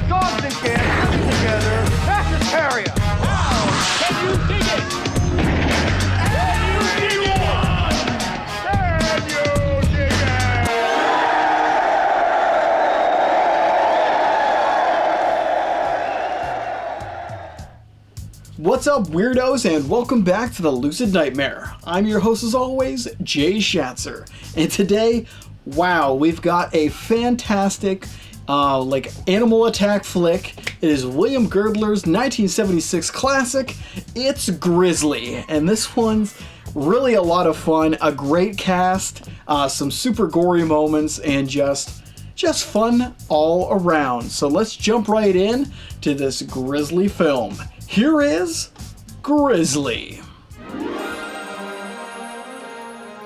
Dogs and cats living together. That's hysteria. Wow! Can you dig it? Can you dig it? Can you dig it? What's up, weirdos, and welcome back to the Lucid Nightmare. I'm your host, as always, Jay Shatzer, and today, wow, we've got a fantastic animal attack flick. It is William Girdler's 1976 classic. It's Grizzly, and this one's really a lot of fun. A great cast, some super gory moments, and just fun all around. So let's jump right in to this Grizzly film. Here is Grizzly.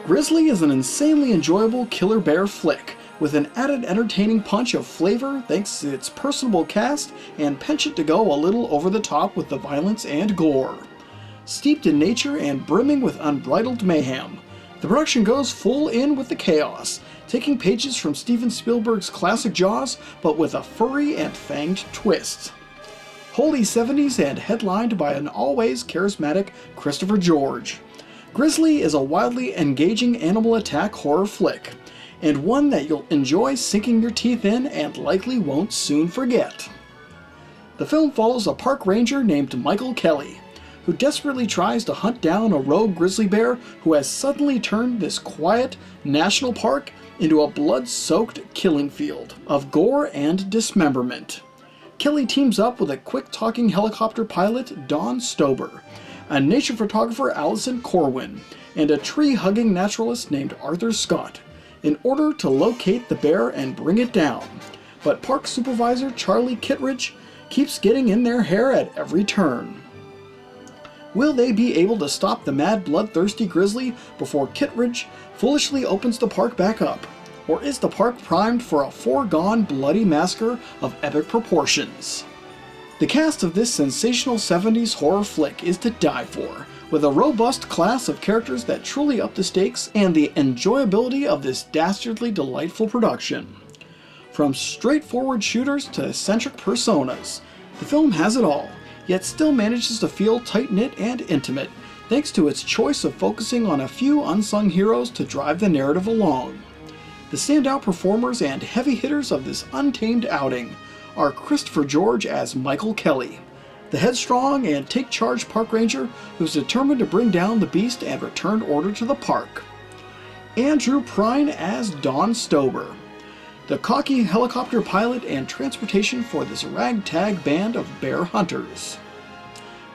Grizzly is an insanely enjoyable killer bear flick, with an added entertaining punch of flavor thanks to its personable cast and penchant to go a little over the top with the violence and gore. Steeped in nature and brimming with unbridled mayhem, the production goes full in with the chaos, taking pages from Steven Spielberg's classic Jaws, but with a furry and fanged twist. Wholly 70s and headlined by an always charismatic Christopher George, Grizzly is a wildly engaging animal attack horror flick, and one that you'll enjoy sinking your teeth in and likely won't soon forget. The film follows a park ranger named Michael Kelly, who desperately tries to hunt down a rogue grizzly bear who has suddenly turned this quiet national park into a blood-soaked killing field of gore and dismemberment. Kelly teams up with a quick-talking helicopter pilot, Don Stober, a nature photographer, Allison Corwin, and a tree-hugging naturalist named Arthur Scott, in order to locate the bear and bring it down. But park supervisor Charlie Kittredge keeps getting in their hair at every turn. Will they be able to stop the mad bloodthirsty grizzly before Kittredge foolishly opens the park back up? Or is the park primed for a foregone bloody massacre of epic proportions? The cast of this sensational 70s horror flick is to die for, with a robust class of characters that truly up the stakes and the enjoyability of this dastardly delightful production. From straightforward shooters to eccentric personas, the film has it all, yet still manages to feel tight-knit and intimate, thanks to its choice of focusing on a few unsung heroes to drive the narrative along. The standout performers and heavy hitters of this untamed outing are Christopher George as Michael Kelly, the headstrong and take-charge park ranger who's determined to bring down the beast and return order to the park. Andrew Prine as Don Stober, the cocky helicopter pilot and transportation for this ragtag band of bear hunters.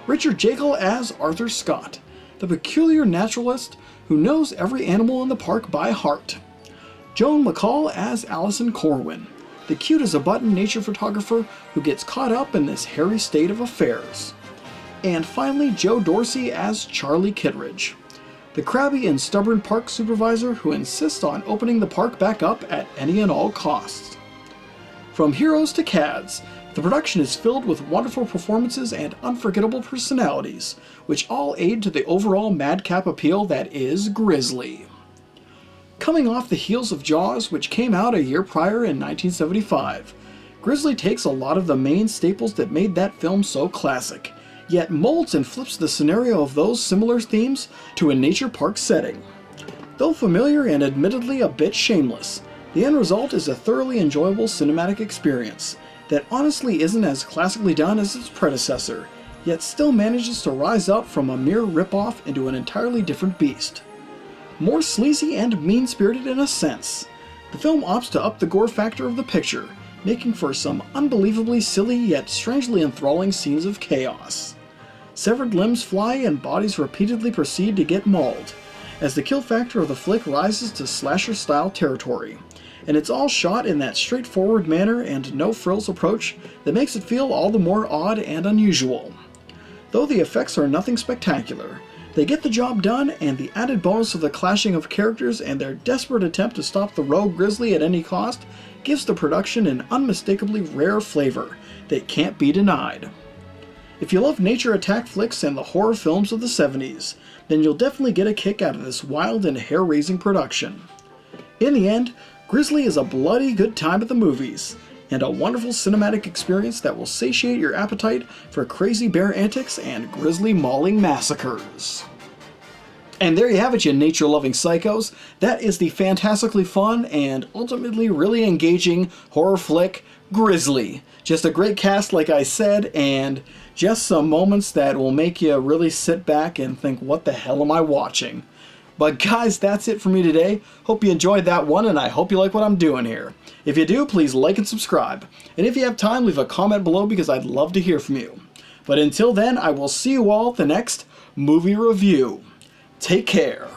Richard Jekyll as Arthur Scott, the peculiar naturalist who knows every animal in the park by heart. Joan McCall as Allison Corwin, the cute-as-a-button nature photographer who gets caught up in this hairy state of affairs. And finally, Joe Dorsey as Charlie Kittredge, the crabby and stubborn park supervisor who insists on opening the park back up at any and all costs. From heroes to cads, the production is filled with wonderful performances and unforgettable personalities, which all aid to the overall madcap appeal that is Grizzly. Coming off the heels of Jaws, which came out a year prior in 1975, Grizzly takes a lot of the main staples that made that film so classic, yet molds and flips the scenario of those similar themes to a nature park setting. Though familiar and admittedly a bit shameless, the end result is a thoroughly enjoyable cinematic experience that honestly isn't as classically done as its predecessor, yet still manages to rise up from a mere ripoff into an entirely different beast. More sleazy and mean-spirited in a sense, the film opts to up the gore factor of the picture, making for some unbelievably silly yet strangely enthralling scenes of chaos. Severed limbs fly and bodies repeatedly proceed to get mauled, as the kill factor of the flick rises to slasher-style territory, and it's all shot in that straightforward manner and no-frills approach that makes it feel all the more odd and unusual. though the effects are nothing spectacular. They get the job done, and the added bonus of the clashing of characters and their desperate attempt to stop the rogue Grizzly at any cost gives the production an unmistakably rare flavor that can't be denied. If you love nature attack flicks and the horror films of the 70s, then you'll definitely get a kick out of this wild and hair-raising production. In the end, Grizzly is a bloody good time at the movies, and a wonderful cinematic experience that will satiate your appetite for crazy bear antics and grizzly mauling massacres. And there you have it, you nature-loving psychos. That is the fantastically fun and ultimately really engaging horror flick, Grizzly. Just a great cast, like I said, and just some moments that will make you really sit back and think, what the hell am I watching? But guys, that's it for me today. Hope you enjoyed that one, and I hope you like what I'm doing here. If you do, please like and subscribe. And if you have time, leave a comment below because I'd love to hear from you. But until then, I will see you all at the next movie review. Take care.